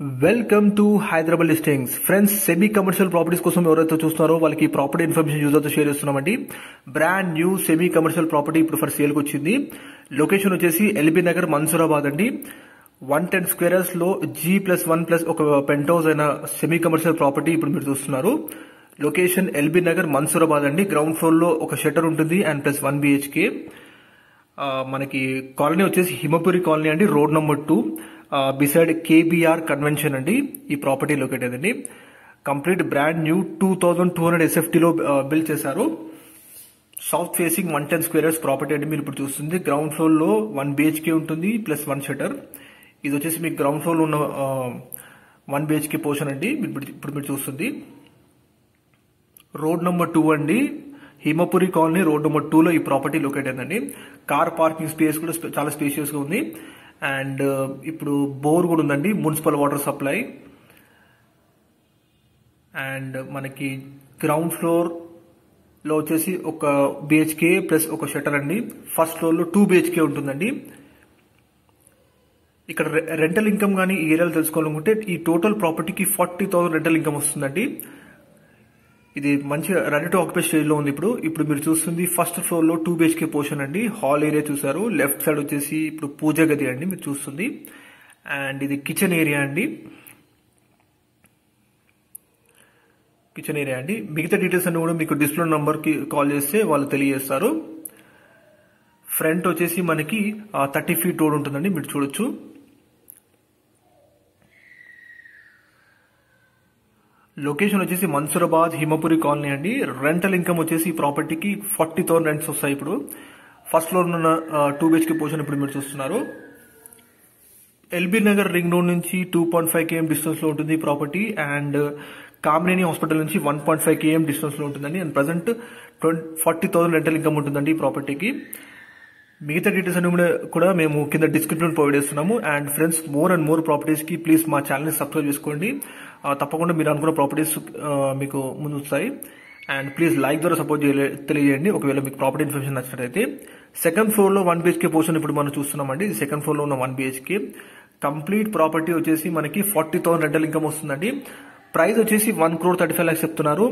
Welcome to Hyderabad listings friends. Semi commercial properties కోసం ఎవరైతే చూస్తున్నారో వాళ్ళకి ప్రాపర్టీ ఇన్ఫర్మేషన్ యూజర్తో షేర్ చేస్తున్నామండి. Brand new semi commercial property ఇప్పుడు ఫర్ సేల్కి వచ్చింది. లొకేషన్ వచ్చేసి ఎల్బీ నగర్ మన్సూరాబాద్ అండి. 110 స్క్వేర్స్ లో G+1+ ఒక పెంట్ హౌస్ అయిన సెమీ కమర్షియల్ ప్రాపర్టీ ఇప్పుడు మీరు చూస్తున్నారు. లొకేషన్ ఎల్బీ నగర్ మన్సూరాబాద్ అండి. గ్రౌండ్ ఫ్లోర్ లో ఒక షట్టర్ ఉంటుంది అండ్ ప్లస్ 1 BHK. మనకి కాలనీ వచ్చేసి హిమపురి కాలనీ అండి, road number 2 beside KBR convention అండి ఈ ప్రాపర్టీ లొకేటెడ్ అండి. కంప్లీట్ బ్రాండ్ న్యూ 2200 SFT లో బిల్డ్ చేశారు. సౌత్ ఫేసింగ్ 110 స్క్వేర్స్ ప్రాపర్టీ అండి మీరు ఇప్పుడు చూస్తుంది. గ్రౌండ్ ఫ్లోర్ లో 1 BHK ఉంటుంది ప్లస్ 1 షట్టర్. ఇది వచ్చేసి మీకు గ్రౌండ్ ఫ్లోర్ లో ఉన్న 1 BHK పోర్షన్ అండి ఇప్పుడు మీరు చూస్తుంది. రోడ్ నెంబర్ 2 అండి, హిమపురి కాలనీ రోడ్ నెంబర్ 2 లో ఈ ప్రాపర్టీ లొకేట్ అయిందండి. కార్ పార్కింగ్ స్పేస్ కూడా చాలా స్పేషియస్ గా ఉంది. అండ్ ఇప్పుడు బోర్ కూడా ఉందండి, మున్సిపల్ వాటర్ సప్లై. అండ్ మనకి గ్రౌండ్ ఫ్లోర్ లో వచ్చేసి ఒక BHK ప్లస్ ఒక షట్టర్ అండి. ఫస్ట్ ఫ్లోర్ లో 2 BHK ఉంటుందండి. ఇక్కడ రెంటల్ ఇన్కమ్ కానీ ఈ ఏరియాలో తెలుసుకోవాలనుకుంటే ఈ టోటల్ ప్రాపర్టీకి 40,000 రెంటల్ ఇన్కమ్ వస్తుందండి. ఇది మంచి రెడీ టు ఆక్యుపై స్టేజ్ లో ఉంది. ఇప్పుడు మీరు చూస్తుంది ఫస్ట్ ఫ్లోర్ లో 2 BHK పోర్షన్ అండి. హాల్ ఏరియా చూసారు. లెఫ్ట్ సైడ్ వచ్చేసి ఇప్పుడు పూజ గది అండి మీరు చూస్తుంది. అండ్ ఇది కిచెన్ ఏరియా అండి. మిగతా డీటెయిల్స్ అన్ని కూడా మీకు డిస్ప్లే నంబర్ కి కాల్ చేస్తే వాళ్ళు తెలియజేస్తారు. ఫ్రంట్ వచ్చేసి మనకి 30 feet రోడ్ ఉంటుందండి మీరు చూడొచ్చు. లొకేషన్ వచ్చేసి మన్సూరాబాద్ హిమపురి కాలనీ అండి. రెంటల్ ఇన్కమ్ వచ్చేసి ఈ ప్రాపర్టీకి 40,000 రెంట్స్ వస్తాయి. ఇప్పుడు ఫస్ట్ ఫ్లోర్ ఉన్న 2 BHK పోర్షన్ ఇప్పుడు మీరు చూస్తున్నారు. ఎల్బీ నగర్ రింగ్ రోడ్ నుంచి 2.5 km డిస్టెన్స్ లో ఉంటుంది ఈ ప్రాపర్టీ. అండ్ కామినేని హాస్పిటల్ నుంచి 1.5 km డిస్టెన్స్ లో ఉంటుందండి. అండ్ ప్రజెంట్ 40,000 రెంటల్ ఇన్కమ్ ఉంటుందండి ఈ ప్రాపర్టీకి. మిగతా డీటెయిల్స్ అన్ని కూడా మేము కింద డిస్క్రిప్షన్ ప్రొవైడ్ చేస్తున్నాము. And friends, more and more properties కి ప్లీజ్ మా ఛానల్ ని సబ్స్క్రైబ్ చేసుకోండి. తప్పకుండా మీరు అనుకున్న ప్రాపర్టీస్ మీకు ముందు వస్తాయి. అండ్ ప్లీజ్ లైక్ ద్వారా సపోర్ట్ తెలియజేయండి ఒకవేళ మీకు ప్రాపర్టీ ఇన్ఫర్మేషన్ నచ్చినట్లయితే. సెకండ్ ఫ్లోర్ లో 1 BHK పోర్షన్ ఇప్పుడు మనం చూస్తున్నామండి. సెకండ్ ఫ్లోర్ లో ఉన్న 1 BHK కంప్లీట్ ప్రాపర్టీ వచ్చేసి మనకి 40,000 రెంటల్ ఇన్కమ్ వస్తుందండి. ప్రైస్ వచ్చేసి 1,35 lakhs చెప్తున్నారు.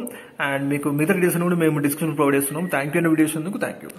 అండ్ మీకు మిగతా డీటెయిల్స్ కూడా మేము డిస్క్రిప్షన్ ప్రొవైడ్ చేస్తున్నాం. థ్యాంక్ యూ అండి వీడియోస్ ఎందుకు. Thank you.